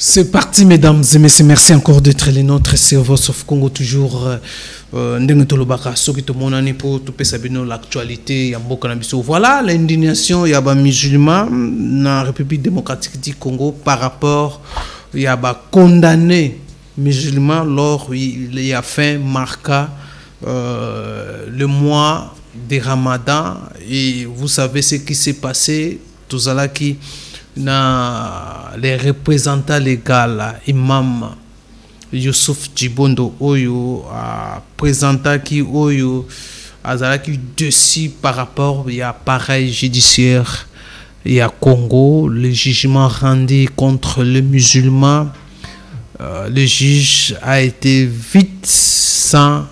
C'est parti, mesdames et messieurs. Merci encore d'être les nôtres. C'est Voice of Congo, toujours. L'actualité, voilà l'indignation, il y a des musulmans dans la République démocratique du Congo par rapport, il y a des condamnés musulmans lors il y a fin marqua le mois de Ramadan. Et vous savez ce qui s'est passé, tout ça qui les représentants légaux, imam Youssouf Djibondo Oyo a présenté qui Oyo a dessus par rapport à l'appareil judiciaire et à Congo, le jugement rendu contre les musulmans. Le juge a été vite sans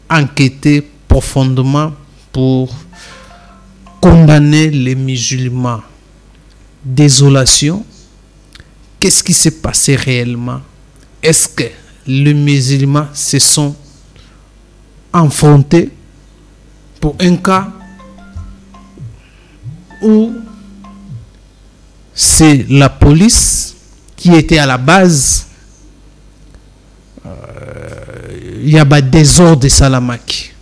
enquêter profondément pour condamner les musulmans. Désolation. Qu'est-ce qui s'est passé réellement? Est-ce que les musulmans se sont affrontés pour un cas où c'est la police qui était à la base? Il y a des désordre de Salamaki.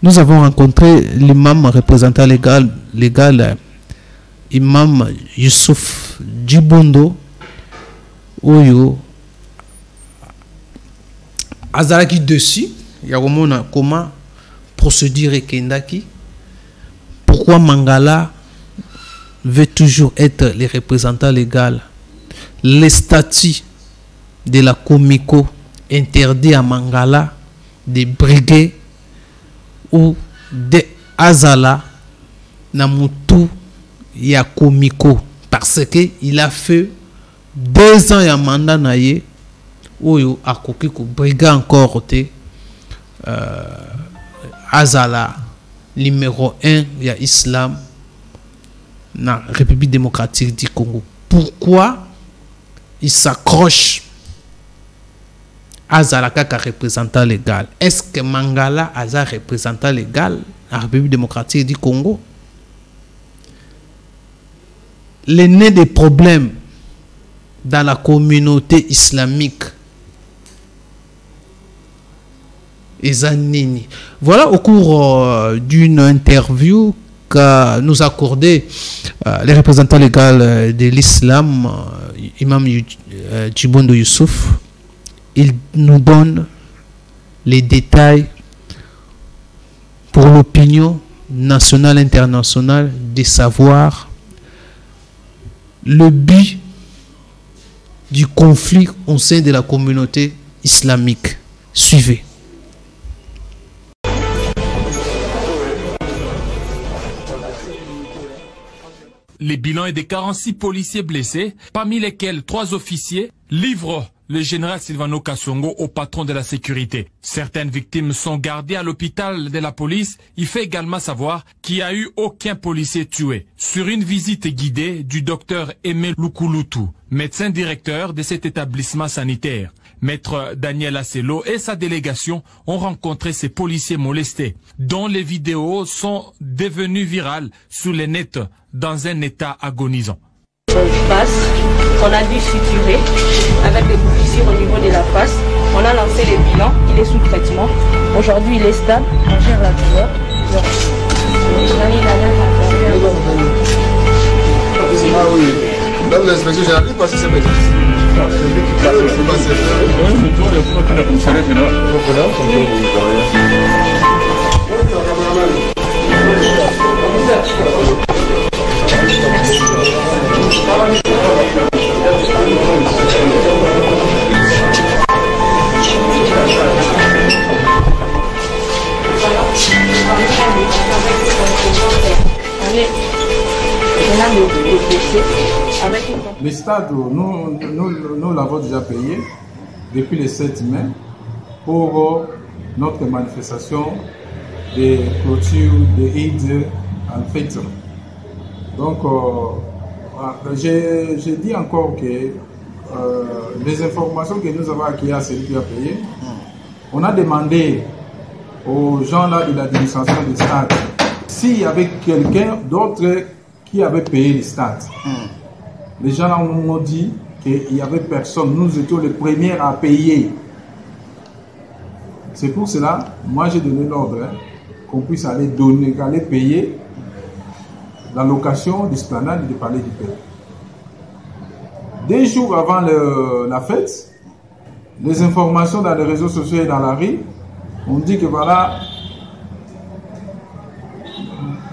Nous avons rencontré l'imam représentant légal imam Youssouf Djibondo Oyo Azaraki dessus. Il y a comment procédure et Kendaki. Pourquoi Mangala veut toujours être les représentants légaux? Les statuts de la Comico interdit à Mangala de briguer ou de Azala Namutu ya Comico parce que il a fait 2 ans ya mandat naye oyo akoki ko briga encore te Azala numéro 1 ya Islam na République démocratique du Congo. Pourquoi il s'accroche Azala kaka représentant légal? Est-ce que Mangala Aza représentant légal à la République démocratique du Congo? Le nez des problèmes dans la communauté islamique. Voilà au cours d'une interview que nous accordait les représentants légaux de l'islam, imam Djibondo Youssouf. Il nous donne les détails pour l'opinion nationale et internationale de savoir le but du conflit au sein de la communauté islamique. Suivez. Les bilans est de 46 policiers blessés, parmi lesquels 3 officiers livrent le général Silvano Kasongo au patron de la sécurité. Certaines victimes sont gardées à l'hôpital de la police. Il fait également savoir qu'il n'y a eu aucun policier tué. Sur une visite guidée du docteur Aimé Lukulutu, médecin directeur de cet établissement sanitaire, Maître Daniel Asselo et sa délégation ont rencontré ces policiers molestés, dont les vidéos sont devenues virales sur les nets dans un état agonisant. On a dû suturer avec des bouffissures au niveau de la face. On a lancé les bilans, il est sous traitement. Aujourd'hui, il est stable, on gère la douleur. Dans l'inspection générale, il passe ce métier. Les stades, nous l'avons déjà payé depuis le 7 mai pour notre manifestation de clôture de Eid al-Fitr. Donc, j'ai dit encore que les informations que nous avons acquises à celui qui a payé, on a demandé aux gens là de l'administration des stades s'il y avait quelqu'un d'autre qui avait payé les stades. Les gens là m'ont dit qu'il n'y avait personne. Nous étions les premiers à payer. C'est pour cela, moi j'ai donné l'ordre qu'on puisse aller payer la location d'esplanade du Palais du Peuple. 2 jours avant la fête, les informations dans les réseaux sociaux et dans la rue, on dit que voilà,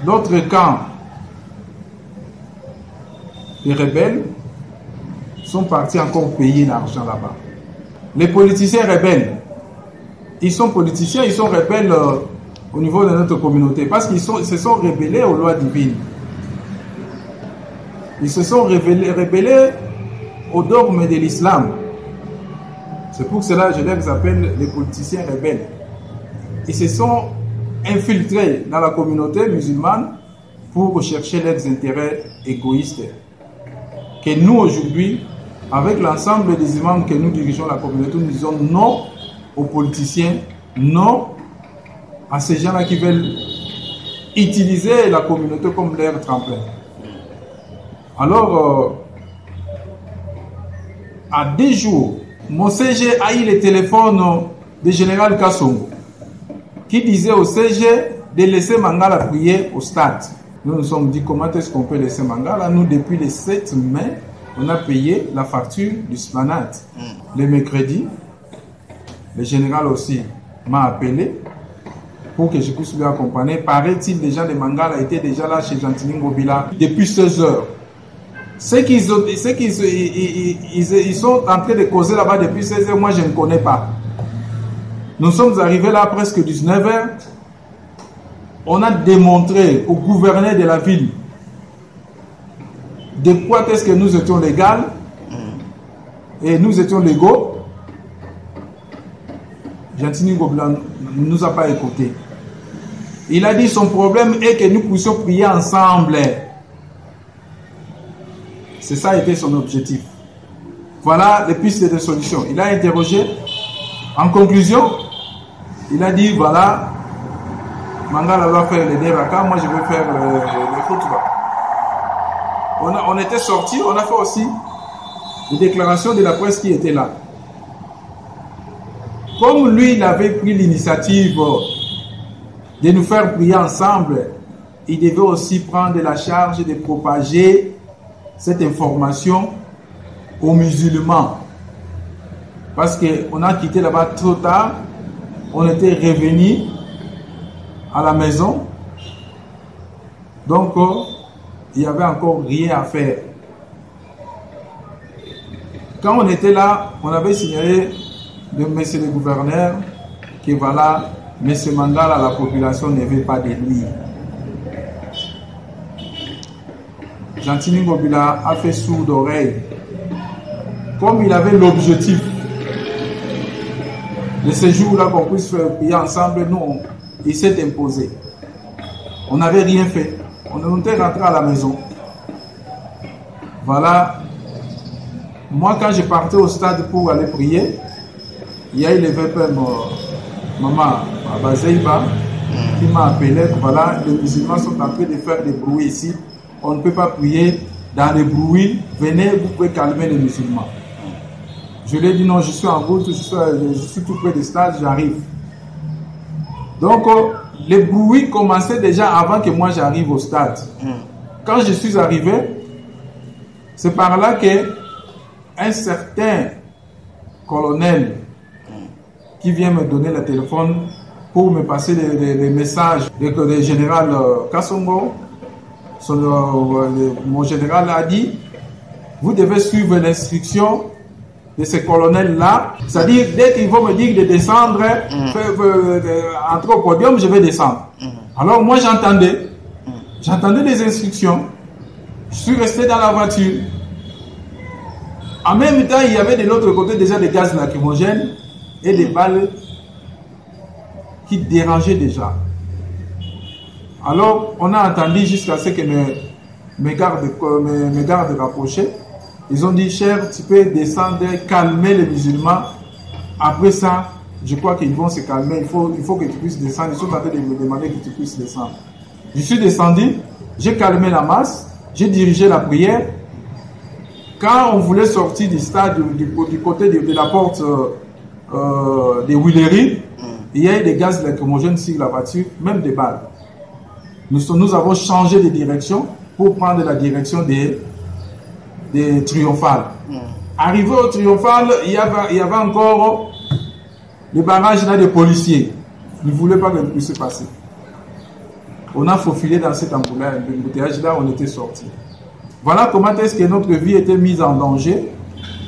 d'autres camps les rebelles sont partis encore payer l'argent là-bas. Les politiciens rebelles, ils sont politiciens, ils sont rebelles au niveau de notre communauté parce qu'ils se sont rebellés aux lois divines. Ils se sont rebellés aux dogmes de l'islam. C'est pour cela que je les appelle les politiciens rebelles. Ils se sont infiltrés dans la communauté musulmane pour rechercher leurs intérêts égoïstes. Que nous aujourd'hui, avec l'ensemble des imams que nous dirigeons la communauté, nous disons non aux politiciens, non à ces gens-là qui veulent utiliser la communauté comme leur tremplin. Alors, à 2 jours, mon CG a eu le téléphone du général Kassongo qui disait au CG de laisser Mangala prier au stade. Nous nous sommes dit comment est-ce qu'on peut laisser Mangala. Nous, depuis le 7 mai, on a payé la facture du Splanade. Le mercredi, le général aussi m'a appelé pour que je puisse lui accompagner. Paraît-il, les gens de Mangala étaient déjà là chez Gentini Ngobila depuis 16 heures. Ceux qui sont en train de causer là-bas depuis 16 heures, moi je ne connais pas. Nous sommes arrivés là presque 19 heures. On a démontré au gouverneur de la ville de quoi est-ce que nous étions légaux et nous étions légaux. Gentini Ngobila ne nous a pas écoutés. Il a dit son problème est que nous puissions prier ensemble. C'est ça été son objectif. Voilà les pistes de solution. Il a interrogé. En conclusion, il a dit voilà, Mangala va faire les déraka, moi je vais faire le khutba. On était sortis, on a fait aussi les déclarations de la presse qui était là. Comme lui, il avait pris l'initiative de nous faire prier ensemble, il devait aussi prendre la charge de propager cette information aux musulmans. Parce qu'on a quitté là-bas trop tard, on était revenu à la maison. Donc, il n'y avait encore rien à faire. Quand on était là, on avait signalé de monsieur le gouverneur que voilà, monsieur Mangala, la population ne veut pas de lui. Gentini Ngobila a fait sourd d'oreille. Comme il avait l'objectif de ce jour-là qu'on puisse faire prier ensemble, nous, il s'est imposé. On n'avait rien fait. On était rentré à la maison. Voilà. Moi, quand je partais au stade pour aller prier, il y a eu le VPM maman Abazeiba qui m'a appelé. Voilà, les musulmans sont en train de faire des bruits ici. On ne peut pas prier dans les bruits. Venez, vous pouvez calmer les musulmans. Je lui ai dit non, je suis en route, je suis tout près du stade, j'arrive. Donc, les bruits commençaient déjà avant que moi j'arrive au stade. Quand je suis arrivé, c'est par là que un certain colonel qui vient me donner le téléphone pour me passer les messages du général Kassongo. Mon général a dit, vous devez suivre l'instruction de ce colonel-là. C'est-à-dire, dès qu'ils vont me dire de descendre, entrer au podium, je vais descendre. Alors moi, j'entendais les instructions. Je suis resté dans la voiture. En même temps, il y avait de l'autre côté déjà des gaz lacrymogènes et des balles qui dérangeaient déjà. Alors, on a attendu jusqu'à ce que mes gardes rapprochés. Ils ont dit, cher, tu peux descendre, calmer les musulmans. Après ça, je crois qu'ils vont se calmer. Il faut que tu puisses descendre. Ils sont en train de me demander que tu puisses descendre. Je suis descendu, j'ai calmé la masse, j'ai dirigé la prière. Quand on voulait sortir du stade du côté de la porte des Huileries, il y a eu des gaz lacrymogènes sur la voiture, même des balles. Nous avons changé de direction pour prendre la direction des Triomphales. Arrivé au Triomphal, il y avait encore le barrage là des policiers. Ils ne voulaient pas que ça puisse se passer. On a faufilé dans cet embouteillage là, on était sortis. Voilà comment est-ce que notre vie était mise en danger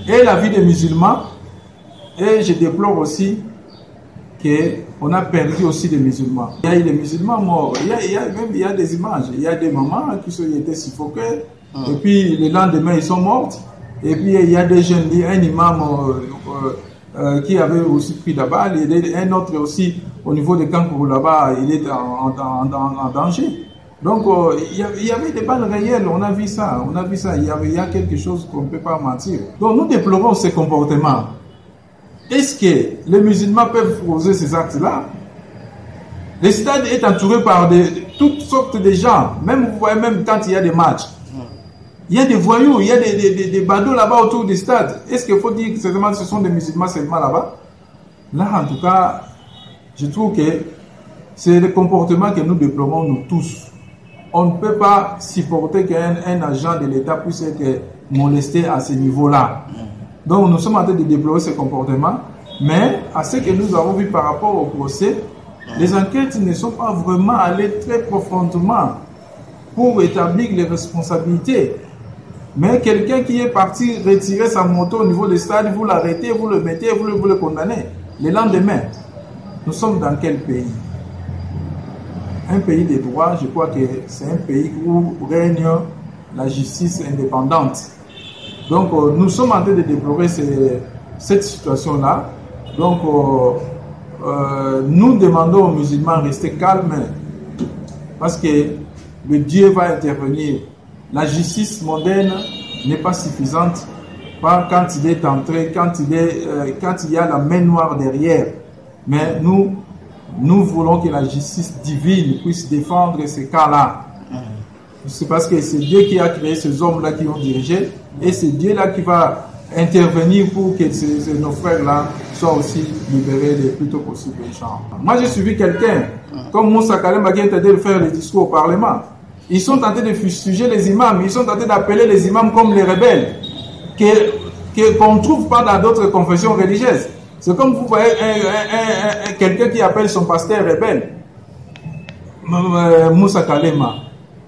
et la vie des musulmans. Et je déplore aussi qu'on a perdu aussi des musulmans. Il y a eu des musulmans morts. Il y a des images. Il y a des mamans qui étaient suffoquées. Et puis le lendemain, ils sont morts. Et puis il y a des jeunes, un imam qui avait aussi pris la balle. Et un autre aussi au niveau de Kankourou là-bas, il est en danger. Donc il y avait des balles réelles. On a vu ça. Il y a quelque chose qu'on ne peut pas mentir. Donc nous déplorons ces comportements. Est-ce que les musulmans peuvent poser ces actes-là? Le stade est entouré par toutes sortes de gens. Même, vous voyez, même quand il y a des matchs, il y a des voyous, il y a des badauds là-bas autour du stade. Est-ce qu'il faut dire que ce sont des musulmans seulement là-bas? Là, en tout cas, je trouve que c'est le comportement que nous déplorons, nous tous. On ne peut pas supporter qu'un agent de l'État puisse être molesté à ce niveau-là. Donc nous sommes en train de déplorer ce comportement, mais à ce que nous avons vu par rapport au procès, les enquêtes ne sont pas vraiment allées très profondément pour établir les responsabilités. Mais quelqu'un qui est parti retirer sa moto au niveau du stade, vous l'arrêtez, vous le mettez, vous le condamnez. Le lendemain, nous sommes dans quel pays? Un pays de droit, je crois que c'est un pays où règne la justice indépendante. Donc, nous sommes en train de déplorer cette situation-là. Donc, nous demandons aux musulmans de rester calmes parce que le Dieu va intervenir. La justice mondaine n'est pas suffisante quand il est entré, quand il y a la main noire derrière. Mais nous voulons que la justice divine puisse défendre ces cas-là. C'est parce que c'est Dieu qui a créé ces hommes-là qui ont dirigé. Et c'est Dieu-là qui va intervenir pour que nos frères-là soient aussi libérés le plus tôt possible. Moi, j'ai suivi quelqu'un, comme Moussa Kalemba, qui est tenté de faire les discours au Parlement. Ils sont tentés de fustiger les imams. Ils sont tentés d'appeler les imams comme les rebelles, qu'on ne trouve pas dans d'autres confessions religieuses. C'est comme vous voyez quelqu'un qui appelle son pasteur rebelle. Moussa Kalemba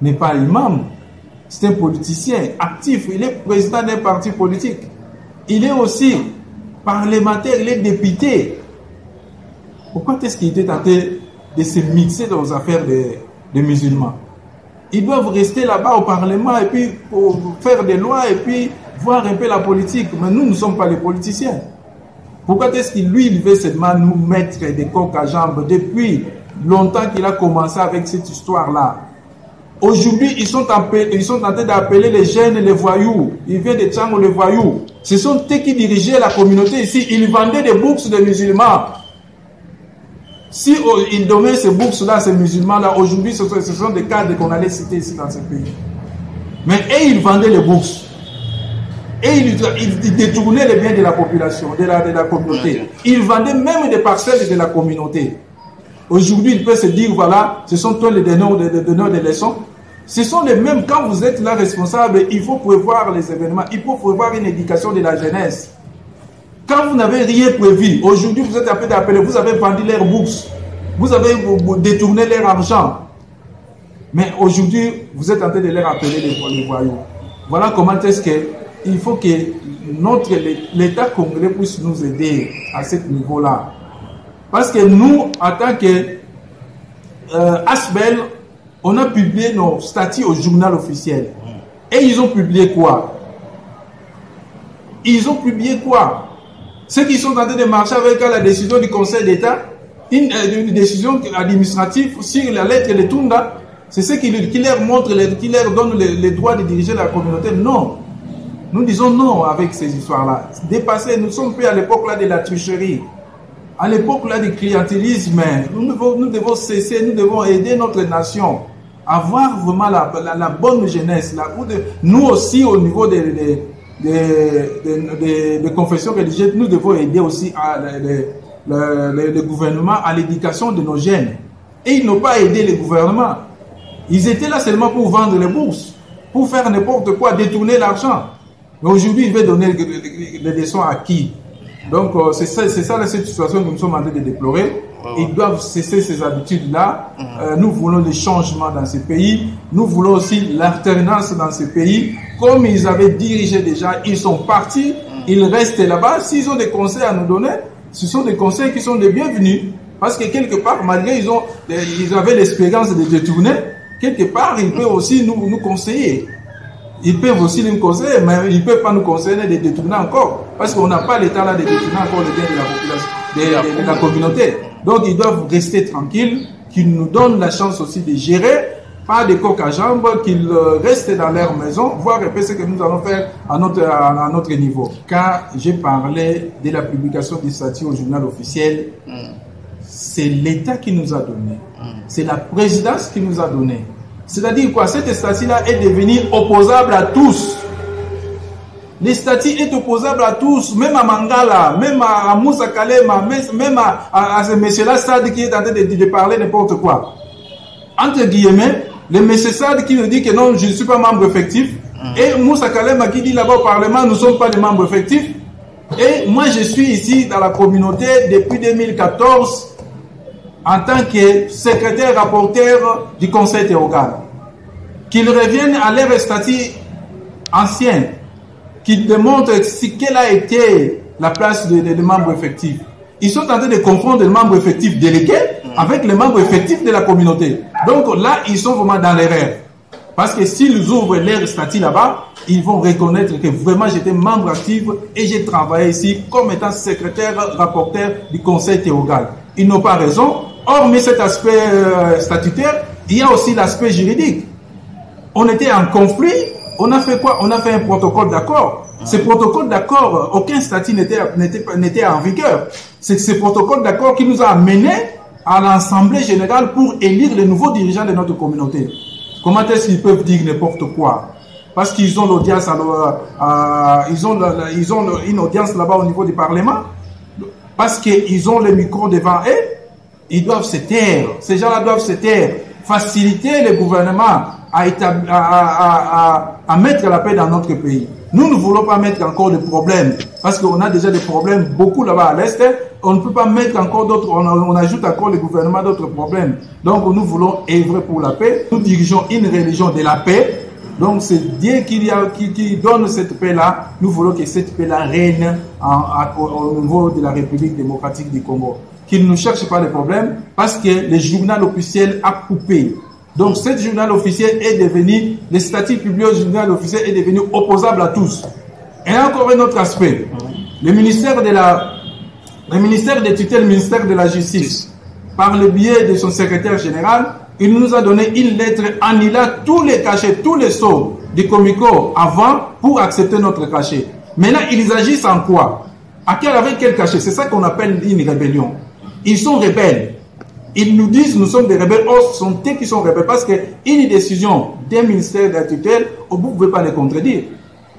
n'est pas imam. C'est un politicien actif, il est président d'un parti politique. Il est aussi parlementaire, il est député. Pourquoi est-ce qu'il était tenté de se mixer dans les affaires des musulmans? Ils doivent rester là-bas au Parlement et puis pour faire des lois et puis voir un peu la politique. Mais nous ne sommes pas les politiciens. Pourquoi est-ce qu'il veut seulement nous mettre des coques à jambes depuis longtemps qu'il a commencé avec cette histoire-là? Aujourd'hui, ils sont tentés d'appeler les jeunes les voyous. Ils viennent de Tchango les voyous. Ce sont eux qui dirigeaient la communauté ici. Ils vendaient des bourses de musulmans. Si ils donnaient ces bourses-là, ces musulmans-là, aujourd'hui, ce sont des cadres qu'on allait citer ici dans ce pays. Mais ils vendaient les bourses. Et ils détournaient les biens de la population, de la communauté. Ils vendaient même des parcelles de la communauté. Aujourd'hui, il peut se dire, voilà, ce sont tous les donneurs de leçons. Ce sont les mêmes, quand vous êtes là responsable, il faut prévoir les événements, il faut prévoir une éducation de la jeunesse. Quand vous n'avez rien prévu, aujourd'hui vous êtes appelé d'appeler, vous avez vendu leurs bourses, vous avez détourné leur argent. Mais aujourd'hui, vous êtes en train de leur appeler les voyous. Voilà comment est-ce qu'il faut que l'État congolais puisse nous aider à ce niveau-là. Parce que nous, en tant que Asbel, on a publié nos statuts au journal officiel. Et ils ont publié quoi? Ils ont publié quoi? Ceux qui sont en train de marcher avec la décision du Conseil d'État, une décision administrative sur la lettre de Tunda, c'est ce qui leur montre, qui leur donne les droits de diriger la communauté. Non. Nous disons non avec ces histoires-là. Dépassé, nous sommes plus à l'époque là de la tricherie. À l'époque là du clientélisme, nous devons cesser, nous devons aider notre nation à avoir vraiment la bonne jeunesse. Nous aussi, au niveau des confessions religieuses, nous devons aider aussi le gouvernement à l'éducation de nos jeunes. Et ils n'ont pas aidé le gouvernement. Ils étaient là seulement pour vendre les bourses, pour faire n'importe quoi, détourner l'argent. Mais aujourd'hui, ils veulent donner les leçons à qui? Donc, c'est ça cette situation que nous sommes en train de déplorer. Ils doivent cesser ces habitudes-là. Nous voulons des changements dans ce pays. Nous voulons aussi l'alternance dans ce pays. Comme ils avaient dirigé déjà, ils sont partis. Ils restent là-bas. S'ils ont des conseils à nous donner, ce sont des conseils qui sont les bienvenus. Parce que quelque part, malgré ils avaient l'expérience de détourner, quelque part, ils peuvent aussi nous conseiller. Ils peuvent aussi nous conseiller, mais ils ne peuvent pas nous conseiller de détourner encore. Parce qu'on n'a pas l'état là de détourner encore le bien de la population, de la communauté. Donc ils doivent rester tranquilles, qu'ils nous donnent la chance aussi de gérer, pas de coq à jambes, qu'ils restent dans leur maison, voir un peu ce que nous allons faire à notre niveau. Quand j'ai parlé de la publication du statut au journal officiel, c'est l'État qui nous a donné. C'est la présidence qui nous a donné. C'est-à-dire quoi? Cet statut-là est devenu opposable à tous. Le statut est opposable à tous, même à Mangala, même à Moussa Kalema, même à ce monsieur-là, Sad, qui est en train de parler n'importe quoi. Entre guillemets, le monsieur Sad qui nous dit que non, je ne suis pas membre effectif, et Moussa Kalema qui dit là-bas au Parlement, nous ne sommes pas des membres effectifs. Et moi, je suis ici dans la communauté depuis 2014 en tant que secrétaire rapporteur du Conseil théogal. Qu'ils reviennent à leur statut ancien, qui démontre quelle a été la place des membres effectifs. Ils sont en train de confondre les membres effectifs délégués avec les membres effectifs de la communauté. Donc là, ils sont vraiment dans l'erreur. Parce que s'ils ouvrent leur statut là-bas, ils vont reconnaître que vraiment j'étais membre actif et j'ai travaillé ici comme étant secrétaire rapporteur du Conseil théogal. Ils n'ont pas raison. Hormis cet aspect statutaire, il y a aussi l'aspect juridique. On était en conflit. On a fait quoi? On a fait un protocole d'accord. Ce protocole d'accord, aucun statut n'était en vigueur. C'est ce protocole d'accord qui nous a amenés à l'Assemblée générale pour élire les nouveaux dirigeants de notre communauté. Comment est-ce qu'ils peuvent dire n'importe quoi? Parce qu'ils ont l'audience, ils ont une audience là-bas au niveau du Parlement. Parce qu'ils ont le micro devant eux, ils doivent se taire. Ces gens-là doivent se taire. Faciliter le gouvernement à mettre la paix dans notre pays. Nous ne voulons pas mettre encore de problèmes, parce qu'on a déjà des problèmes beaucoup là-bas à l'Est. On ne peut pas mettre encore d'autres, on ajoute encore le gouvernement d'autres problèmes. Donc nous voulons œuvrer pour la paix. Nous dirigeons une religion de la paix. Donc c'est Dieu qui donne cette paix-là. Nous voulons que cette paix-là règne au niveau de la République démocratique du Congo. Qu'il ne cherche pas de problèmes, parce que le journal officiel a coupé. Donc, ce journal officiel est devenu, le statut publié au journal officiel est devenu opposable à tous. Et encore un autre aspect. Le ministère des tutelles, le ministère de la Justice, par le biais de son secrétaire général, il nous a donné une lettre annulant tous les cachets, tous les sceaux du Comico avant pour accepter notre cachet. Maintenant, ils agissent en quoi? Avec quel cachet? C'est ça qu'on appelle une rébellion. Ils sont rebelles. Ils nous disent nous sommes des rebelles. Or, ce sont eux qui sont rebelles parce qu'une décision d'un ministère de la tutelle, vous ne pouvez pas les contredire.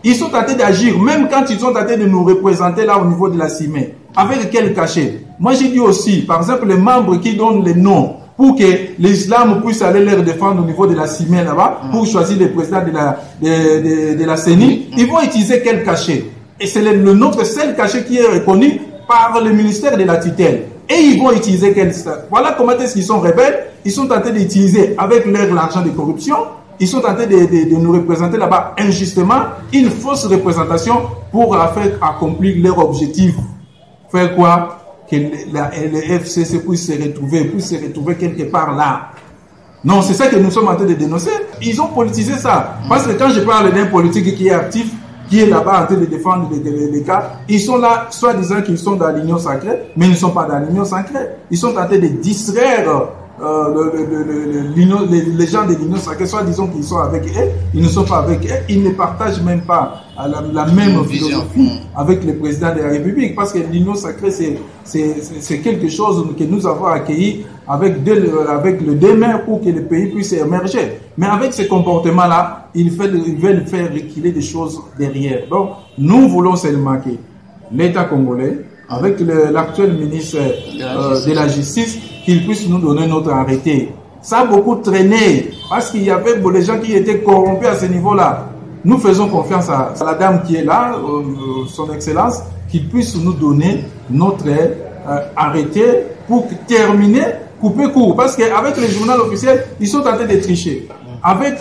Ils sont tentés d'agir, même quand ils sont tentés de nous représenter là au niveau de la CIME. Avec quel cachet? Moi, j'ai dit aussi, par exemple, les membres qui donnent les noms pour que l'islam puisse aller leur défendre au niveau de la CIME là-bas, pour choisir le président de la CENI, ils vont utiliser quel cachet? Et c'est notre seul cachet qui est reconnu par le ministère de la tutelle. Et ils vont utiliser quel stade? Voilà comment est-ce qu'ils sont rebelles. Ils sont tentés d'utiliser avec l'argent de corruption. Ils sont tentés de nous représenter là-bas injustement, une fausse représentation pour faire accomplir leur objectif. Faire quoi? Que le FCC puisse se retrouver quelque part là. Non, c'est ça que nous sommes en train de dénoncer. Ils ont politisé ça. Parce que quand je parle d'un politique qui est actif, qui est là-bas en train de défendre les cas, ils sont là, soi-disant qu'ils sont dans l'union sacrée, mais ils ne sont pas dans l'union sacrée. Ils sont en train de distraire les gens de l'union sacrée, soi-disant qu'ils sont avec eux, ils ne sont pas avec eux, ils ne partagent même pas la même philosophie avec le président de la République, parce que l'union sacrée, c'est quelque chose que nous avons accueilli avec le deux mains pour que le pays puisse émerger. Mais avec ces comportements-là, ils veulent faire reculer des choses derrière. Donc, nous voulons seulement que l'État congolais, avec l'actuel ministre de la Justice, qu'il puisse nous donner notre arrêté. Ça a beaucoup traîné, parce qu'il y avait des gens qui étaient corrompus à ce niveau-là. Nous faisons confiance à la dame qui est là, son Excellence, qu'il puisse nous donner notre arrêté pour terminer, couper court. Parce qu'avec le journal officiel, ils sont tentés de tricher. Avec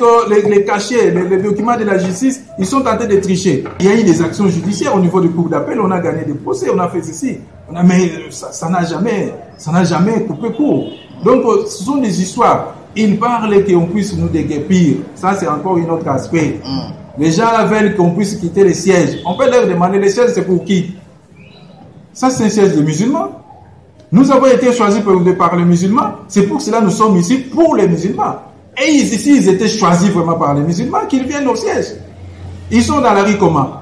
les cachets, les documents de la justice, ils sont tentés de tricher. Il y a eu des actions judiciaires au niveau du cour d'appel, on a gagné des procès, on a fait ceci. Mais ça n'a jamais coupé court. Donc, ce sont des histoires. Ils parlent qu'on puisse nous déguerpir. Ça, c'est encore un autre aspect. Les gens veulent qu'on puisse quitter les sièges. On peut leur demander les sièges, c'est pour qui? Ça, c'est un siège de musulmans. Nous avons été choisis par les musulmans. C'est pour cela que nous sommes ici pour les musulmans. Et ici, ils étaient choisis vraiment par les musulmans, qu'ils viennent au siège. Ils sont dans la rue comment?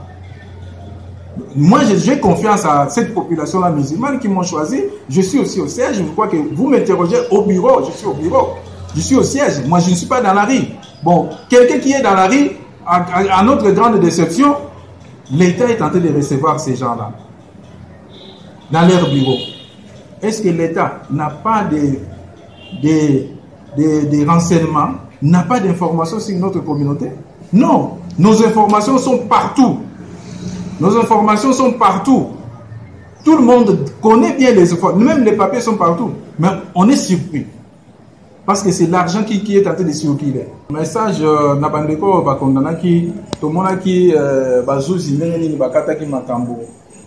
Moi, j'ai confiance à cette population-là musulmane qui m'ont choisi. Je suis aussi au siège. Je crois que vous m'interrogez au bureau. Je suis au bureau. Je suis au siège. Moi, je ne suis pas dans la rue. Bon, quelqu'un qui est dans la rue, à notre grande déception, l'État est tenté de recevoir ces gens-là dans leur bureau. Est-ce que l'État n'a pas des renseignements, n'a pas d'informations sur notre communauté? Non, nos informations sont partout. Nos informations sont partout. Tout le monde connaît bien les informations, même les papiers sont partout. Mais on est surpris. Parce que c'est l'argent qui est en train de circuler. Message na bandeko bakondana ki tomona ki bazuzi ndenge ni bakata ki makambo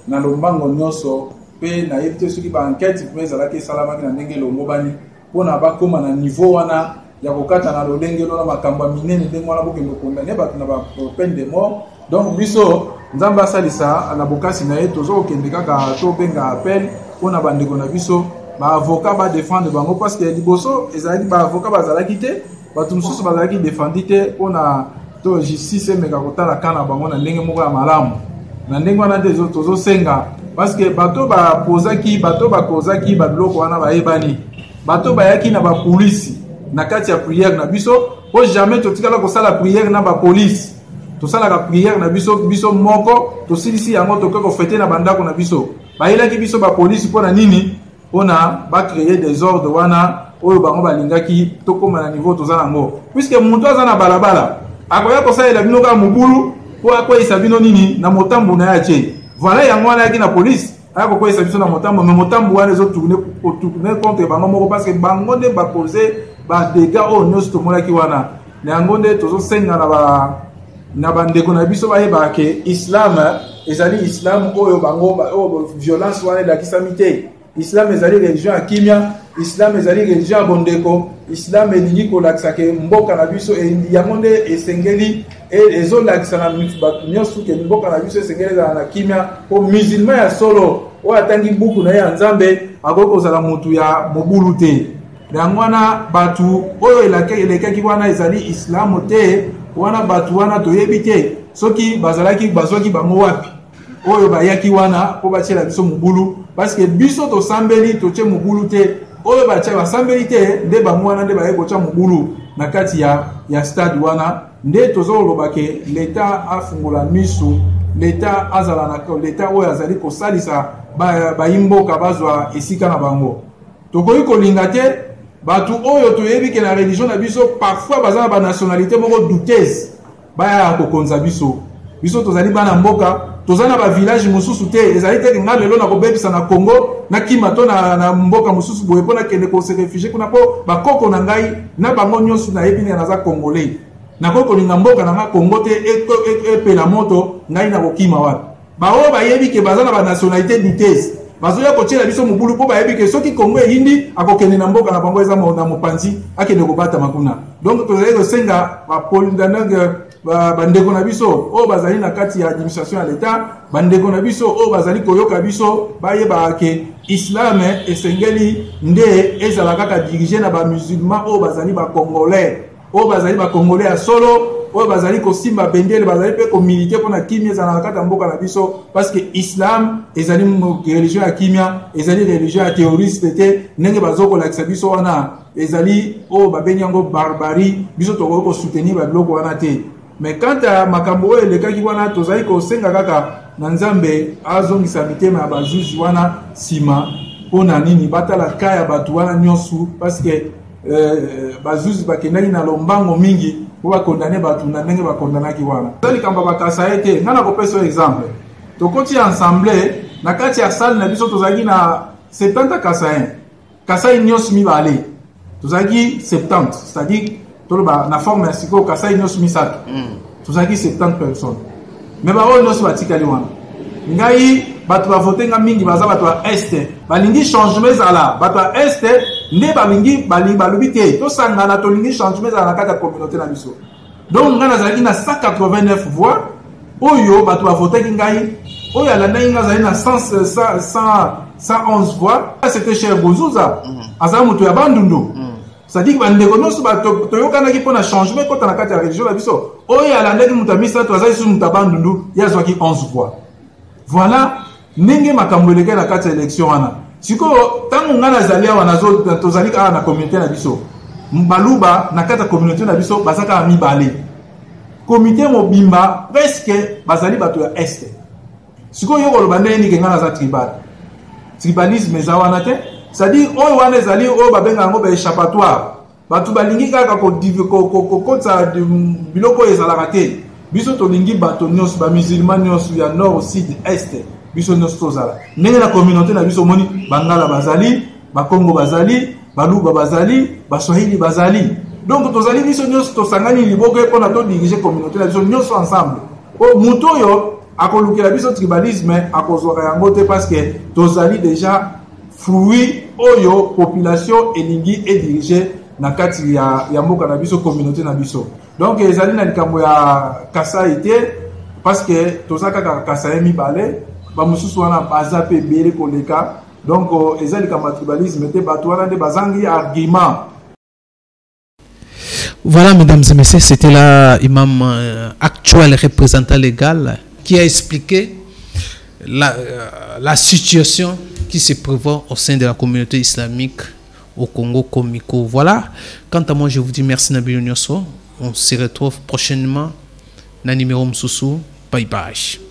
na lombango nyoso pe na yebite soki ba enquête peza ki salama ki na ndenge lomobani pona bakoma na niveau wana ya kokata na lolenge lona makambo minene ndenge wana bokendo kondane bato na ba peine de mort. Donc biso nzamba salisa na bokasi na ye tozo okende kaka to benga appel pona bandeko na biso ba avocat ba défendre bango parce que liboso ezali ba avocat bazalaki te bato mususu bazalaki défendre te pona to justice meka kotala kana bango na ndenge moko ya malamu na ndenge wana te tozo senga parce que bato ba kozaki ba biloko wana ba yebani bato ba yaki na ba police na kati ya prière na biso po jamais totikala kosala prière na ba police tosala ka prière na biso moko tosilisi yango tokoko fêter na bandako na biso ba yelaki biso ba police pona nini pona ba créer des ordres wana oyo bango balingaki tokoma na niveau tozana ngo puisque mutu azana balabala akoya kosalela bino ka mubulu po akoyisa bino nini na motambu na yache voilà yango wana yaki na police aya kokoyisa biso na motambu mais motambu wana ezo tourner contre bango moko parce que bango nde ba poser ba dégâts oyo nyonso tomonaki wana na yango nde tozosenga na bandeko na biso bayeba ke islam ezali islam oyo bango oyo violence wana elakisami te. Islam ezali religion ya kimia, Islam ezali religion ya bondeko, Islam elingi kolakisa ke mboka na biso yango nde esengeli ezolakisa na bato nyonso ke mboka na biso esengeli ezala na kimia po musulman ya solo oyo atangi buku na ye ya nzambe akoki kozala motu ya mobulu te. Yango wana bato oyo elekaki wana ezali islamu te, wana bato wana toyebi te soki bazwaki bango wapi oyo bayaki wana po batiela biso mobulu parce que biso to sambeli to tche mobulu te oyo batia basambeli te nde bango wana nde baye kotia mobulu na kati ya stade wana nde tozoloba ke l'État afungola misu, l'État azala na l'État oyo azali kosalisa bayimboka bazwa esika na bango tokoki kolinga te bato oyo toyebi ke na religion na biso parfois baza na ba nationalité moko douteuse baya kokonza biso tozali bana mboka tozana ba village mususu te ezali te nga lelo na kobebisa na Congo na kimato na mboka mususu boye pona kende ko se réfugier kuna po bakoko na ngai na bango nyonso na yebi na za congolais na koko linga mboka na nga Congo te epela moto ngai na kokima wapi bawo bayebi ke bazana ba nationalité douteuse bazoya kotiela biso mobulu po bayebi ke soki Congo eyindi akokende na mboka na bango eza na mopanzi akende kobata makuna. Donc tozali kosenga ba polindanaga bandeko na biso o bazali na kati ya administration ya l'État bandeko na biso o bazali koyoka biso bayeba ke islam esengeli nde ezala kaka diriger na ba musulman o bazali ba congolais ya solo o bazali kosimba bendele bazali pe ko militer pona kimia ezala na kati ya mboka na biso parce que islam ezali religion ya kimia ezali religion ya terroriste te ndenge bazokolakisa biso wana ezali o babenyango barbarie biso toko ko soutenir ba biloko wana te. Mais quand à makambo le kaki wana tozali ko senga kaka na Nzambe azongisa mitema ya bajuge wana sima pona nini batala kaya batu wana nyonso parce que bajuge bakendaki na lombango mingi po ba condamner batu na ndenge ba condamnaki wana. Tali kamba bakasa ete ngana ko pesa exemple. Tokoti ensemble na kati ya salle na biso tozali na 70 kasayen. Kasayen nyonso mibale. Tozali 70, c'est-à-dire toloba na forme ya siko kasayen nyonso misato. Tozali 70 personnes. Mais ba o nyonso batikali wana. Ngai batu ba voter nga mingi baza batu ba este. Balingi changement ezala, batu ba este nde balingi balubi te. To sangana to lingi changement ezala na kati ya communauté na biso. Donc ngana zali na 189 voix. Oyo batu ba voter ngai. Oyo alanda nga zali na 111 voix. C'était cher Bozouza. Aza mutu ya bandundu. C'est-à-dire que ndeko nyonso bato toyokana ki pona changement kota na kati ya région la biso. Oyo alanda ki mutu misa to azali su mutu bandundu ya zwaki 11 voix. Voilà ndenge makambo eleke na kati ya élection wana. Siko tango ngana zali wana zo tozali ka na communauté na biso. Mbaluba na kati ya communauté na biso basaka mibale. Comité mobimba presque bazali bato ya este. Siko yo koloba ndeni ke ngana za tribal. Tribalisme za wana te. C'est-à-dire oyo wana ezali oyo babenga ngo ba échappatoire. Batu balingi kaka ko kotsa biloko ezalaka te. Biso tolingi bato nyonso ba musulman nyonso ya nord sud est. Biso nyonso tozala. Ndenge na communauté na biso moni bangala bazali, ba Congo bazali, baluba bazali, ba Swahili bazali. Donc tozali biso nyonso tosangani liboko epona to diriger communauté na biso nyonso ensemble. O muto yo akolukela biso tribalisme akozwaka yango te parce que tozali déjà fruit oyo population elingi et dirigé na kati ya mboka na biso communauté na biso. Donc ezali na likambo ya kasa ite parce que tozaka kaka kasa mibale ba mususu wana baza pe bele koleka. Donc ezali likambo tribalisme te bato wana de bazangi argument. Voilà, mesdames et messieurs, c'était là l'imam actuel représentant légal qui a expliqué la situation qui se prévoit au sein de la communauté islamique au Congo Comico. Voilà. Quant à moi, je vous dis merci Nabil Nyoso. On se retrouve prochainement dans le numéro Msoussou. Bye bye.